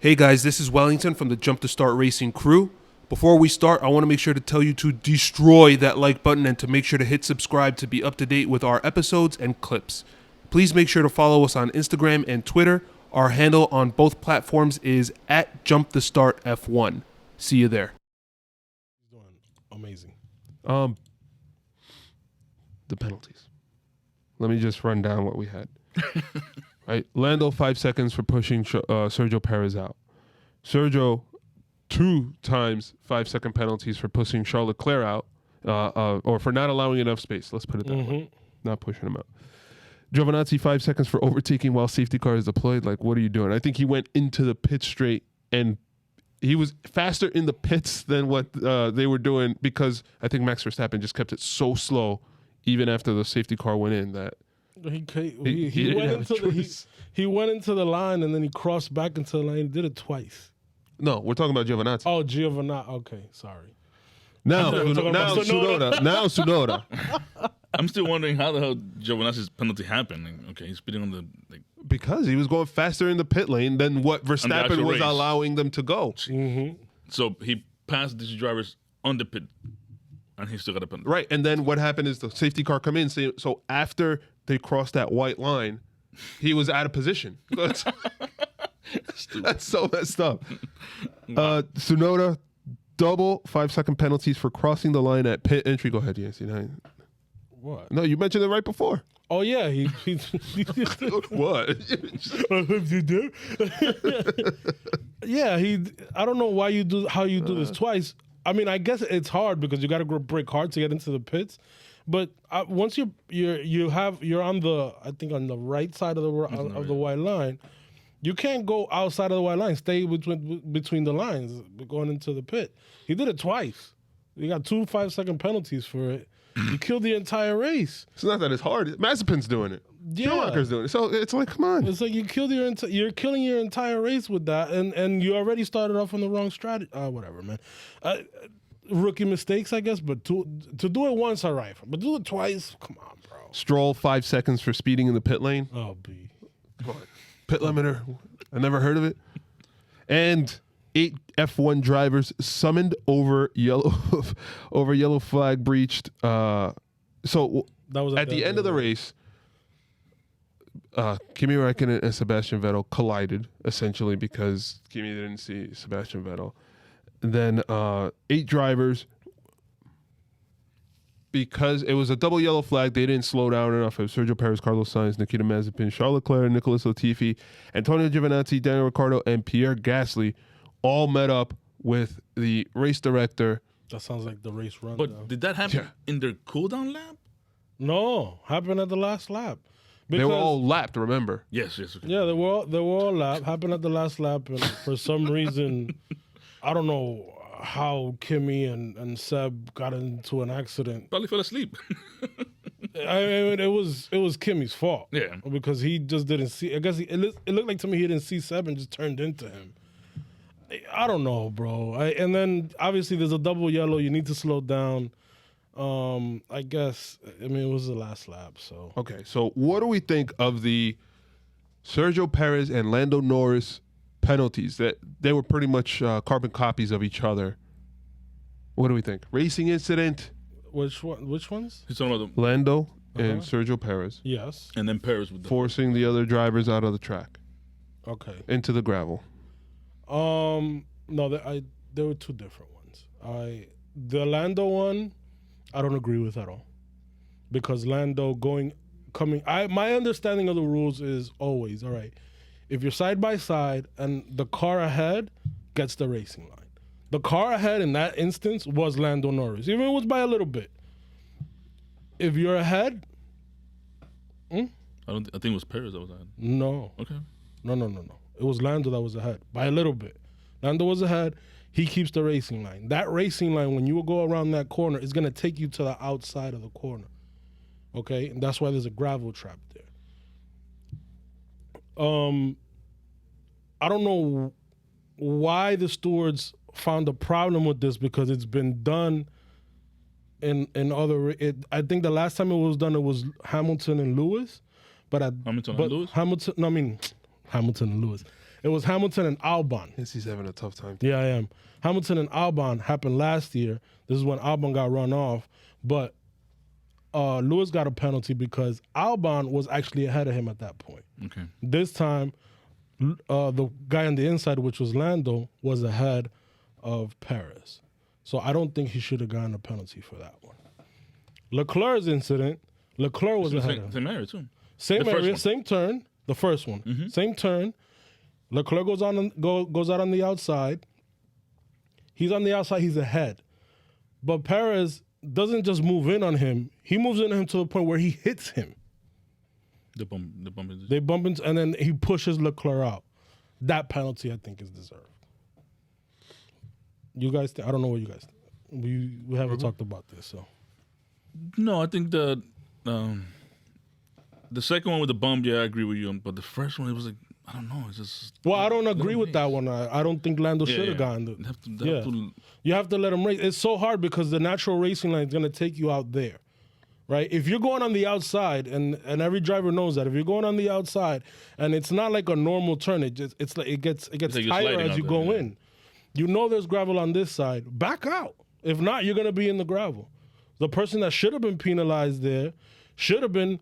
Hey guys, this is Wellington from the Jump to Start Racing crew. Before we start, I want to make sure to tell you to destroy that like button and to make sure to hit subscribe to be up to date with our episodes and clips. Please make sure to follow us on Instagram and Twitter. Our handle on both platforms is @JumpTheStartF1. See you there. He's doing amazing. The penalties. Let me just run down what we had. Right, Lando 5 seconds for pushing Sergio Perez out. Sergio 2 times 5-second penalties for pushing Charles Leclerc out, or for not allowing enough space. Let's put it that way. Not pushing him out. Giovinazzi 5 seconds for overtaking while safety car is deployed. Like, what are you doing? I think he went into the pit straight and he was faster in the pits than what they were doing, because I think Max Verstappen just kept it so slow even after the safety car went in that He went into the line and then he crossed back into the line. He did it twice. No, we're talking about Giovinazzi. Oh, Giovinazzi. Okay, sorry. Now Tsunoda. I'm still wondering how the hell Giovinazzi's penalty happened. Like, okay, he's speeding on the Because he was going faster in the pit lane than what Verstappen was race. allowing them to go. So he passed these drivers on the pit, and he still got a penalty. Right, and then what happened is the safety car come in. So after they crossed that white line, he was out of position. That's so messed up. Tsunoda, double 5-second penalties for crossing the line at pit entry. Go ahead, Yhancy. What? No, you mentioned it right before. Oh yeah, he What? Yeah, I don't know why you do how you do this twice. I mean, I guess it's hard because you got to brake hard to get into the pits. But once you're on the, I think, on the right side of the white line, you can't go outside of the white line. Stay between the lines going into the pit. He did it twice. He got 2 5-second penalties for it. You killed the entire race. It's not that it's hard. Mazepin's doing it. Yeah. Schumacher's doing it. So it's like, come on. It's like you're killing your entire race with that, and you already started off on the wrong strategy. Whatever, man. Rookie mistakes, I guess, but to do it once, all right. But do it twice, come on, bro. Stroll 5 seconds for speeding in the pit lane. Oh, B. Pit limiter. I never heard of it. And 8 F1 drivers summoned over yellow flag breached. So That was at the end of the race, Kimi Räikkönen and Sebastian Vettel collided, essentially, because Kimi didn't see Sebastian Vettel. Then 8 drivers, because it was a double yellow flag, they didn't slow down enough. It was Sergio Perez, Carlos Sainz, Nikita Mazepin, Charles Leclerc, Nicolas Latifi, Antonio Giovinazzi, Daniel Ricciardo, and Pierre Gasly all met up with the race director. That sounds like the race run. But did that happen in their cooldown lap? No, happened at the last lap. They were all lapped, remember? Yes. Okay. Yeah, they were all lapped. Happened at the last lap, and for some reason, I don't know how Kimi and Seb got into an accident. Probably fell asleep. I mean, it was Kimi's fault. Yeah. Because he just didn't see. I guess it looked like to me he didn't see Seb and just turned into him. I don't know, bro. And then obviously there's a double yellow. You need to slow down. I guess. I mean, it was the last lap. So Okay, so what do we think of the Sergio Perez and Lando Norris penalties? That they were pretty much carbon copies of each other. What do we think? Racing incident. which ones? He's talking about Lando and Sergio Perez Yes. and then Perez with the forcing the other drivers out of the track Okay. into the gravel. No, there were 2 different ones. The Lando one, I don't agree with at all, because Lando coming. My understanding of the rules is always all right. If you're side by side and the car ahead gets the racing line, the car ahead in that instance was Lando Norris, even if it was by a little bit. If you're ahead, I think it was Perez that was ahead. no. Okay. No. It was Lando that was ahead by a little bit. Lando was ahead. He keeps the racing line. That racing line, when you go around that corner, is going to take you to the outside of the corner. Okay? And that's why there's a gravel trap there. I don't know why the stewards found a problem with this, because it's been done in other. I think the last time it was done, it was Hamilton and Lewis. Hamilton and Lewis? Hamilton and Lewis. It was Hamilton and Albon. He's having a tough time. Yeah, I am. Hamilton and Albon happened last year. This is when Albon got run off. But Lewis got a penalty because Albon was actually ahead of him at that point. Okay. This time, the guy on the inside, which was Lando, was ahead of Perez. So I don't think he should have gotten a penalty for that one. Leclerc's incident, Leclerc was ahead of him. Same area, too. Same The first area, one. same turn. The first one. Same turn. Leclerc goes out on the outside. He's on the outside. He's ahead. But Perez doesn't just move in on him. He moves in on him to the point where he hits him. The bump is They bump into, and then he pushes Leclerc out. That penalty, I think, is deserved. You guys, I don't know what you guys think. We haven't talked about this, so. No, I think the second one with the bump, yeah, I agree with you. But the first one, it was like, I don't know. It's just. Well, I don't agree with that one. I don't think Lando should have gotten They the. have to, Yeah. You have to let him race. It's so hard because the natural racing line is going to take you out there, right? If you're going on the outside, and every driver knows that, if you're going on the outside, and it's not like a normal turn, it's like it gets like you're tighter sliding as out you there, go yeah. in. You know there's gravel on this side. Back out. If not, you're going to be in the gravel. The person that should have been penalized there should have been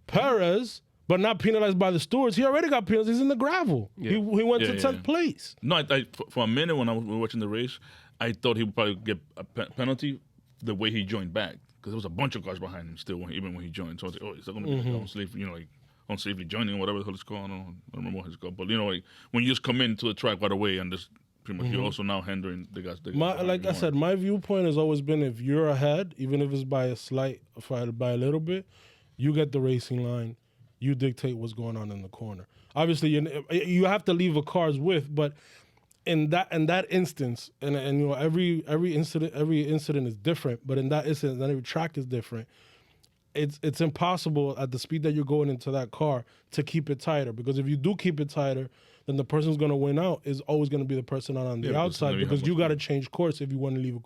Perez, but not penalized by the stewards. He already got penalized. He's in the gravel. Yeah. He went to 10th yeah. place. No, for a minute when I was watching the race, I thought he would probably get a penalty the way he joined back because there was a bunch of cars behind him still, even when he joined. So I was like, oh, is that going to be unsafely joining, whatever the hell it's called. I don't remember what it's called. But, like when you just come into the track right away and just pretty much you're also now hindering the guys. Like I said, my viewpoint has always been if you're ahead, even if it's by a little bit, you get the racing line. You dictate what's going on in the corner. Obviously, you have to leave a car's width, but in that instance, and every incident is different. But in that instance, every track is different. It's impossible at the speed that you're going into that car to keep it tighter, because if you do keep it tighter, then the person who's going to win out is always going to be the person on the outside, because you got to change course if you want to leave a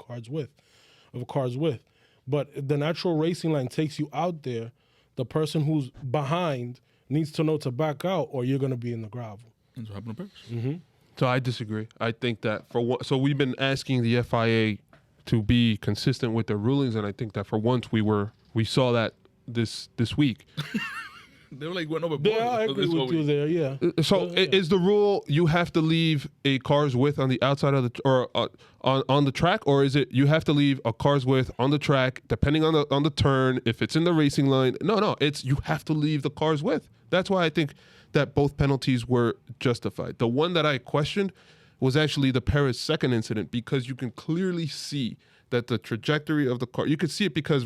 car's width. But the natural racing line takes you out there. The person who's behind needs to know to back out, or you're going to be in the gravel. That's what happened to Perez. So I disagree. I think that so we've been asking the FIA to be consistent with their rulings, and I think that for once we saw that this week. They were like went overboard. Yeah, I agree with you there. Yeah. So is the rule you have to leave a car's width on the outside of on the track, or is it you have to leave a car's width on the track depending on the turn if it's in the racing line? No, it's you have to leave the car's width. That's why I think that both penalties were justified. The one that I questioned was actually the Perez second incident, because you can clearly see that the trajectory of the car. You can see it because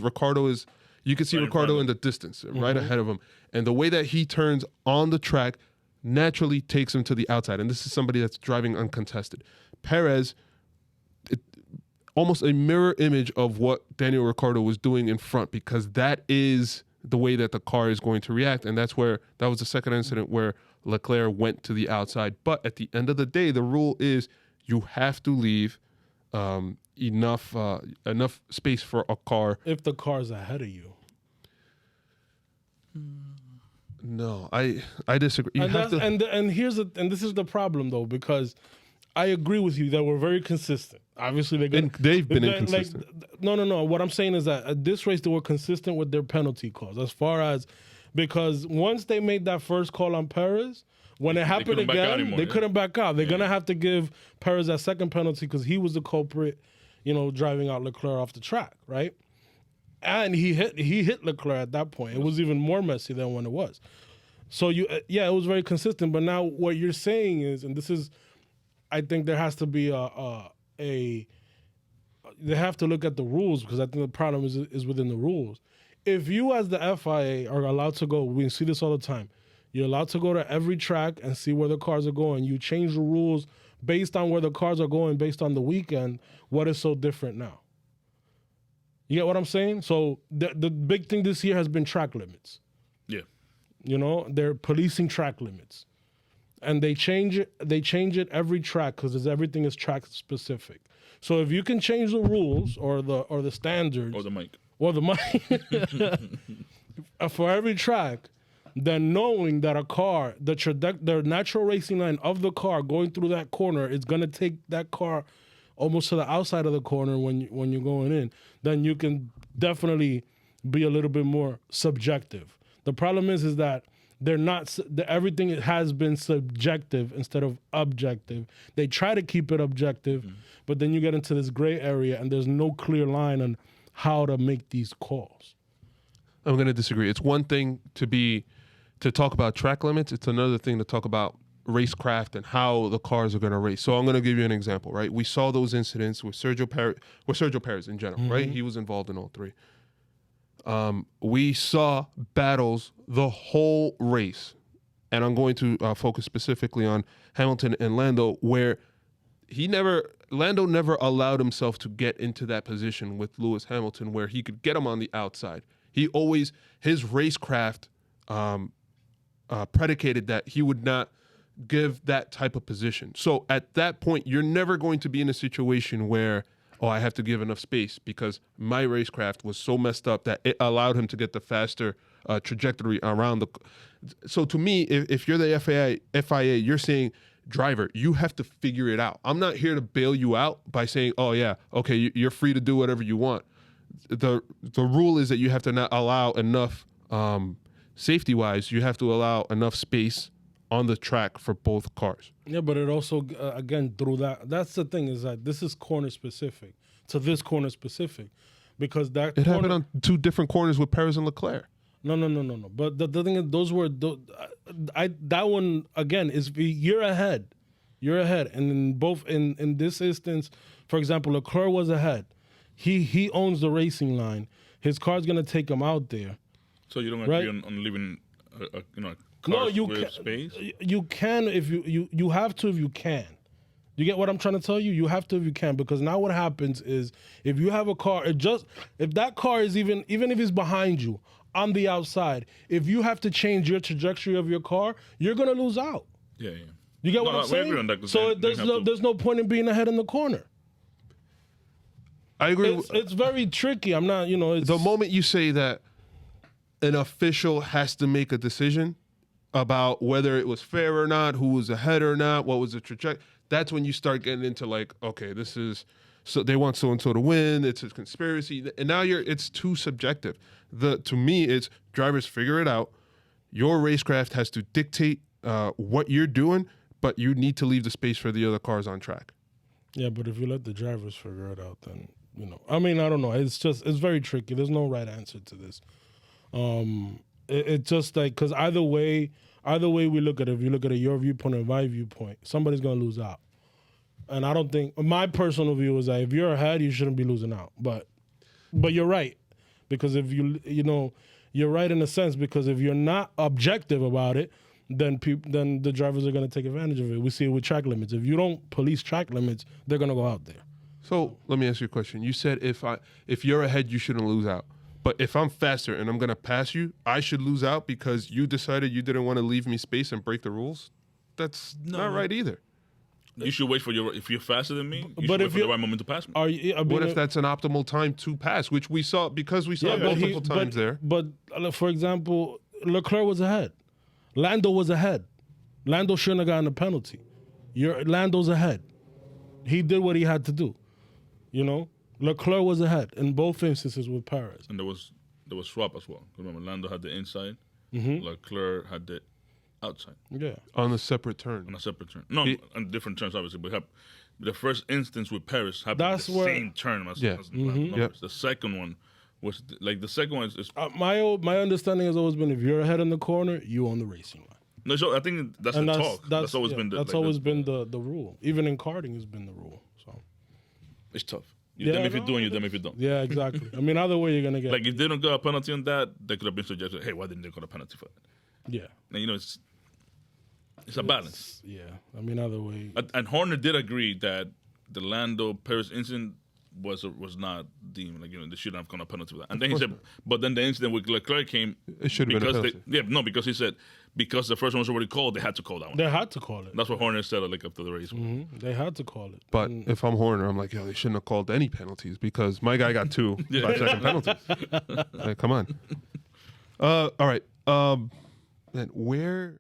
you can see Right in Ricardo front in the distance, right ahead of him. And the way that he turns on the track naturally takes him to the outside. And this is somebody that's driving uncontested. Perez, almost a mirror image of what Daniel Ricciardo was doing in front, because that is the way that the car is going to react. And that was the second incident where Leclerc went to the outside. But at the end of the day, the rule is you have to leave enough space for a car. If the car's ahead of you. No, I disagree. You And have to, this is the problem though, because I agree with you that we're very consistent. Obviously, they've been inconsistent. No. What I'm saying is that at this race they were consistent with their penalty calls, because once they made that first call on Perez, when it happened again, they couldn't back out. They're gonna have to give Perez that second penalty because he was the culprit, driving out Leclerc off the track, right? And he hit Leclerc at that point. It was even more messy than when it was. So it was very consistent. But now what you're saying is, and this is, I think there has to be they have to look at the rules, because I think the problem is within the rules. If you as the FIA are allowed to go, we see this all the time. You're allowed to go to every track and see where the cars are going. You change the rules based on where the cars are going, based on the weekend. What is so different now? You get what I'm saying? So the big thing this year has been track limits. Yeah. They're policing track limits. And they change it every track because everything is track specific. So if you can change the rules or the standards Or the mic. for every track, than knowing that a car, the natural racing line of the car going through that corner is going to take that car almost to the outside of the corner when you're going in, then you can definitely be a little bit more subjective. The problem is that they're not. Everything has been subjective instead of objective. They try to keep it objective, but then you get into this gray area, and there's no clear line on how to make these calls. I'm going to disagree. It's one thing to talk about track limits. It's another thing to talk about racecraft and how the cars are going to race. So I'm going to give you an example, right? We saw those incidents with Sergio Perez in general, right? He was involved in all three. We saw battles the whole race, and I'm going to focus specifically on Hamilton and Lando, where Lando never allowed himself to get into that position with Lewis Hamilton where he could get him on the outside. His racecraft predicated that he would not give that type of position. So at that point, you're never going to be in a situation where, I have to give enough space because my racecraft was so messed up that it allowed him to get the faster trajectory around the. So to me, if you're the FIA, you're saying, driver, you have to figure it out. I'm not here to bail you out by saying, you're free to do whatever you want. The rule is that you have to not allow enough, safety-wise, you have to allow enough space on the track for both cars. Yeah, but it also, again, through that's the thing, is that this is corner specific to this corner specific, because that it happened on two different corners with Perez and Leclerc. No. But the thing is, that one again is you're ahead, and in this instance, for example, Leclerc was ahead. He owns the racing line. His car's gonna take him out there. So you don't agree on leaving, No, you with can. space? You can if you have to if you can. You get what I'm trying to tell you? You have to if you can, because now what happens is if you have a car, if that car is even if it's behind you on the outside, if you have to change your trajectory of your car, you're gonna lose out. Yeah. You get what I'm we saying? agree on that, 'cause So they have to- there's no point in being ahead in the corner. I agree. It's very tricky. I'm not, it's The moment you say that an official has to make a decision about whether it was fair or not, who was ahead or not, what was the trajectory, that's when you start getting into this is, so they want so-and-so to win, it's a conspiracy, and now it's too subjective. To me, it's drivers figure it out. Your racecraft has to dictate what you're doing, but you need to leave the space for the other cars on track. Yeah, but if you let the drivers figure it out, then, I don't know. It's very tricky. There's no right answer to this. It's just like, because either way we look at it, if you look at it, your viewpoint or my viewpoint, somebody's going to lose out. And I don't think, my personal view is that if you're ahead, you shouldn't be losing out. But you're right. Because if you're right in a sense, because if you're not objective about it, then the drivers are going to take advantage of it. We see it with track limits. If you don't police track limits, they're going to go out there. So let me ask you a question. You said if you're ahead, you shouldn't lose out. But if I'm faster and I'm going to pass you, I should lose out because you decided you didn't want to leave me space and break the rules? That's not right either. You should wait if you're faster than me, you But should wait if for the right moment to pass me. What if that's an optimal time to pass, which we saw multiple times there. But for example, Leclerc was ahead. Lando was ahead. Lando shouldn't have gotten a penalty. Lando's ahead. He did what he had to do. Leclerc was ahead in both instances with Perez. And there was swap as well. Remember, Lando had the inside, Leclerc had the outside. Yeah. On a separate turn. On a separate turn. No, on different turns, obviously. But the first instance with Perez happened same turn as Lando. Yep. The second one was the second one is my understanding has always been if you're ahead in the corner, you own the racing line. no. So I think that's the talk. That's always been the rule. Even in karting has been the rule. So it's tough. You damn if you do and you damn if you don't. Yeah, exactly. either way you're gonna get. If they don't got a penalty on that, they could have been suggested, hey, why didn't they got a penalty for that? Yeah. And it's a balance. Yeah. Either way. And Horner did agree that the Lando Perez incident was not deemed they shouldn't have gone a penalty for that. And then he said, but then the incident with Leclerc came. It should have been a penalty. Because he said because the first one was already called, they had to call that one. They had to call it. That's what Horner said after the race. They had to call it. But if I'm Horner, I'm like, they shouldn't have called any penalties because my guy got 2 5-second penalties. Come on. All right. then where